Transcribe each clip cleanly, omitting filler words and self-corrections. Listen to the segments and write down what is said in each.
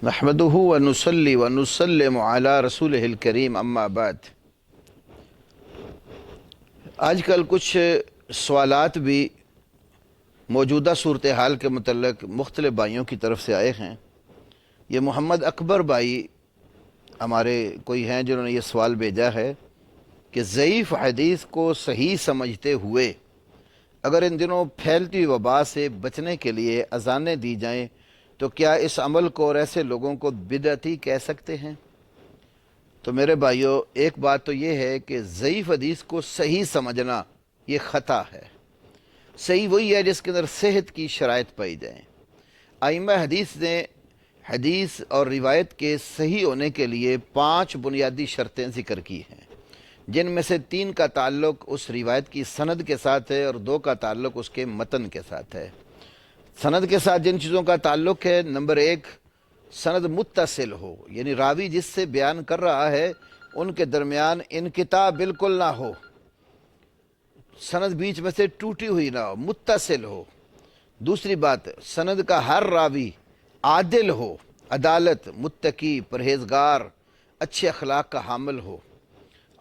نحمدہ ونصلی ونسلم علی رسولہ الکریم اما بعد۔ آج کل کچھ سوالات بھی موجودہ صورتحال کے متعلق مختلف بھائیوں کی طرف سے آئے ہیں۔ یہ محمد اکبر بھائی ہمارے کوئی ہیں جنہوں نے یہ سوال بھیجا ہے کہ ضعیف حدیث کو صحیح سمجھتے ہوئے اگر ان دنوں پھیلتی وبا سے بچنے کے لیے اذانیں دی جائیں تو کیا اس عمل کو اور ایسے لوگوں کو بدعتی کہہ سکتے ہیں؟ تو میرے بھائیوں، ایک بات تو یہ ہے کہ ضعیف حدیث کو صحیح سمجھنا یہ خطا ہے۔ صحیح وہی ہے جس کے اندر صحت کی شرائط پائی جائیں۔ ائمہ حدیث نے حدیث اور روایت کے صحیح ہونے کے لیے 5 بنیادی شرطیں ذکر کی ہیں، جن میں سے 3 کا تعلق اس روایت کی سند کے ساتھ ہے اور 2 کا تعلق اس کے متن کے ساتھ ہے۔ سند کے ساتھ جن چیزوں کا تعلق ہے، نمبر 1، سند متصل ہو، یعنی راوی جس سے بیان کر رہا ہے ان کے درمیان انقطاع بالکل نہ ہو، سند بیچ میں سے ٹوٹی ہوئی نہ ہو، متصل ہو۔ دوسری بات، سند کا ہر راوی عادل ہو، عدالت، متقی، پرہیزگار، اچھے اخلاق کا حامل ہو،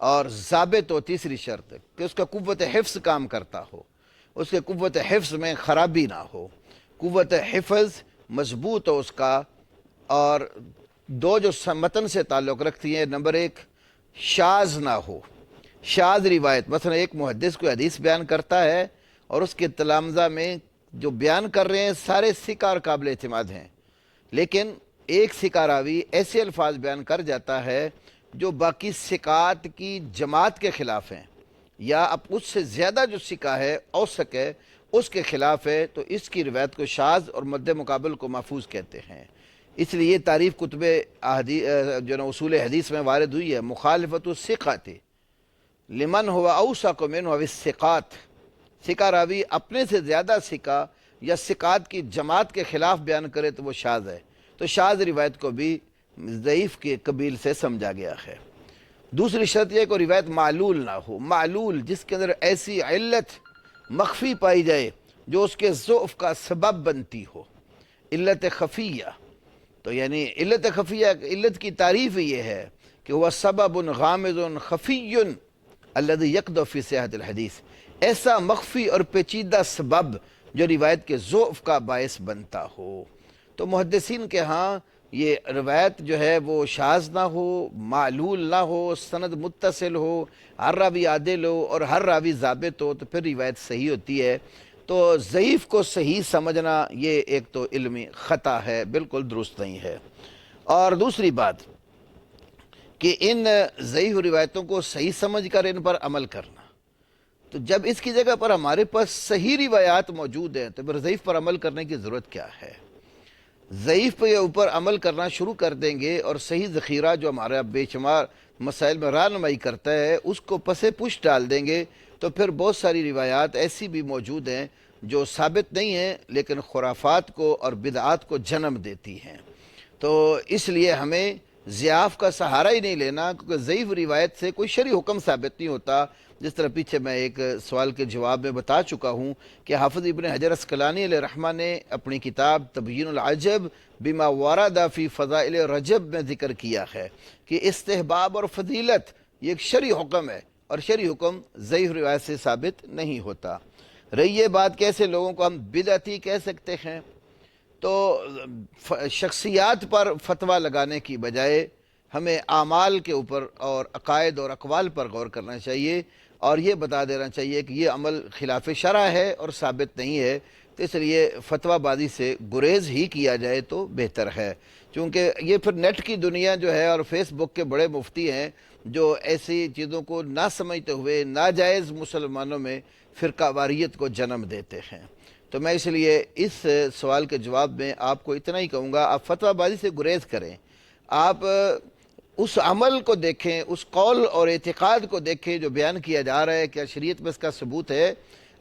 اور ضابط ہو۔ تیسری شرط کہ اس کا قوت حفظ کام کرتا ہو، اس کے قوت حفظ میں خرابی نہ ہو، قوت حفظ مضبوط ہو اس کا۔ اور 2 جو متن سے تعلق رکھتی ہیں، نمبر 1، شاذ نہ ہو۔ شاذ روایت، مثلا ایک محدث کوئی حدیث بیان کرتا ہے اور اس کے تلامذہ میں جو بیان کر رہے ہیں سارے ثقہ اور قابل اعتماد ہیں، لیکن ایک ثقہ راوی ایسے الفاظ بیان کر جاتا ہے جو باقی ثقات کی جماعت کے خلاف ہیں، یا اب اس سے زیادہ جو ثقہ ہے، اوثق ہے، اس کے خلاف ہے، تو اس کی روایت کو شاذ اور مد مقابل کو محفوظ کہتے ہیں۔ اس لیے یہ تعریف کتب جو نا اصول حدیث میں وارد ہوئی ہے، مخالفت الثقات لمن ہوا اوثق منہ الثقات۔ ثقہ راوی اپنے سے زیادہ ثقہ یا ثقات کی جماعت کے خلاف بیان کرے تو وہ شاذ ہے، تو شاذ روایت کو بھی ضعیف کے قبیل سے سمجھا گیا ہے۔ دوسری شرط یہ کہ روایت معلول نہ ہو۔ معلول جس کے اندر ایسی علت مخفی پائی جائے جو اس کے ضعف کا سبب بنتی ہو، علت خفیہ۔ تو یعنی علت خفیہ، علت کی تعریف یہ ہے کہ وہ سبب غامض خفی الذی یقدح فی صحۃ الحدیث، ایسا مخفی اور پیچیدہ سبب جو روایت کے ضعف کا باعث بنتا ہو۔ تو محدثین کے ہاں یہ روایت جو ہے وہ شاذ نہ ہو، معلول نہ ہو، سند متصل ہو، ہر راوی عادل ہو اور ہر راوی ضابط ہو، تو پھر روایت صحیح ہوتی ہے۔ تو ضعیف کو صحیح سمجھنا یہ ایک تو علمی خطا ہے، بالکل درست نہیں ہے۔ اور دوسری بات کہ ان ضعیف روایتوں کو صحیح سمجھ کر ان پر عمل کرنا، تو جب اس کی جگہ پر ہمارے پاس صحیح روایات موجود ہیں تو پھر ضعیف پر عمل کرنے کی ضرورت کیا ہے؟ ضعیف پہ اوپر عمل کرنا شروع کر دیں گے اور صحیح ذخیرہ جو ہمارا بے شمار مسائل میں رہنمائی کرتا ہے اس کو پسے پش ڈال دیں گے، تو پھر بہت ساری روایات ایسی بھی موجود ہیں جو ثابت نہیں ہیں لیکن خرافات کو اور بدعات کو جنم دیتی ہیں۔ تو اس لیے ہمیں ضعاف کا سہارا ہی نہیں لینا، کیونکہ ضعیف روایت سے کوئی شرعی حکم ثابت نہیں ہوتا۔ جس طرح پیچھے میں ایک سوال کے جواب میں بتا چکا ہوں کہ حافظ ابن حجر عسقلانی علیہ رحمہ نے اپنی کتاب تبیین العجب بما ورد فی فضائل رجب میں ذکر کیا ہے کہ استحباب اور فضیلت یہ ایک شرعی حکم ہے، اور شرعی حکم ضعیف روایت سے ثابت نہیں ہوتا۔ رہی یہ بات کیسے لوگوں کو ہم بدعتی کہہ سکتے ہیں، تو شخصیات پر فتویٰ لگانے کی بجائے ہمیں اعمال کے اوپر اور عقائد اور اقوال پر غور کرنا چاہیے، اور یہ بتا دینا چاہیے کہ یہ عمل خلاف شرع ہے اور ثابت نہیں ہے، تو اس لیے فتویٰ بازی سے گریز ہی کیا جائے تو بہتر ہے۔ چونکہ یہ پھر نیٹ کی دنیا جو ہے اور فیس بک کے بڑے مفتی ہیں جو ایسی چیزوں کو نہ سمجھتے ہوئے ناجائز مسلمانوں میں فرقہ واریت کو جنم دیتے ہیں۔ تو میں اس لیے اس سوال کے جواب میں آپ کو اتنا ہی کہوں گا، آپ فتویٰ بازی سے گریز کریں، آپ اس عمل کو دیکھیں، اس قول اور اعتقاد کو دیکھیں جو بیان کیا جا رہا ہے، کیا شریعت میں اس کا ثبوت ہے؟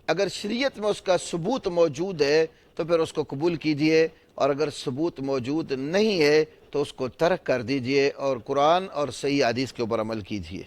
اگر شریعت میں اس کا ثبوت موجود ہے تو پھر اس کو قبول کیجئے، اور اگر ثبوت موجود نہیں ہے تو اس کو ترک کر دیجئے اور قرآن اور صحیح حدیث کے اوپر عمل کیجئے۔